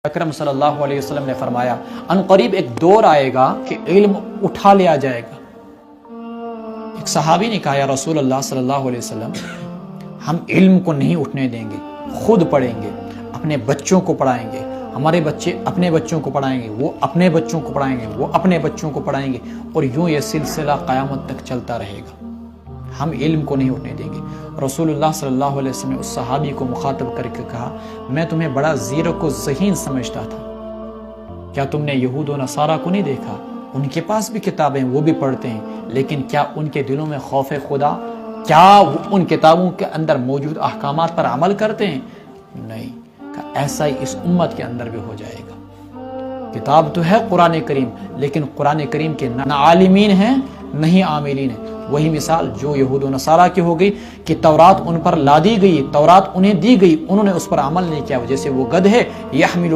اکرم صلی اللہ علیہ وسلم نے فرمایا ان قریب ایک دور آئے گا کہ علم اٹھا لیا جائے گا۔ ایک صحابی نے کہا یا رسول اللہ صلی اللہ علیہ وسلم ہم علم کو نہیں اٹھنے دیں گے، خود پڑھیں گے، اپنے بچوں کو پڑھائیں گے، ہمارے بچے اپنے بچوں کو پڑھائیں گے، وہ اپنے بچوں کو پڑھائیں گے، وہ اپنے بچوں کو پڑھائیں گے، اور یوں یہ سلسلہ قیامت تک چلتا رہے گا، ہم علم کو نہیں اٹھنے دیں گے۔ رسول اللہ صلی اللہ علیہ وسلم نے اس صحابی کو مخاطب کر کے کہا میں تمہیں بڑا زیرک و ذہین سمجھتا تھا، کیا تم نے یہود و نصارہ کو نہیں دیکھا؟ ان کے پاس بھی کتابیں، وہ بھی پڑھتے ہیں، لیکن کیا ان کے دلوں میں خوف خدا، کیا وہ ان کتابوں کے اندر موجود احکامات پر عمل کرتے ہیں؟ نہیں۔ ایسا ہی اس امت کے اندر بھی ہو جائے گا۔ کتاب تو ہے قرآن کریم، لیکن قرآن کریم کے نہ عالمین ہیں نہ ہی عاملین ہیں۔ وہی مثال جو یہود و نصارہ کی ہو گئی کہ تورات ان پر لا دی گئی، تورات انہیں دی گئی، انہوں نے اس پر عمل نہیں کیا، جیسے وہ گدھے یحمل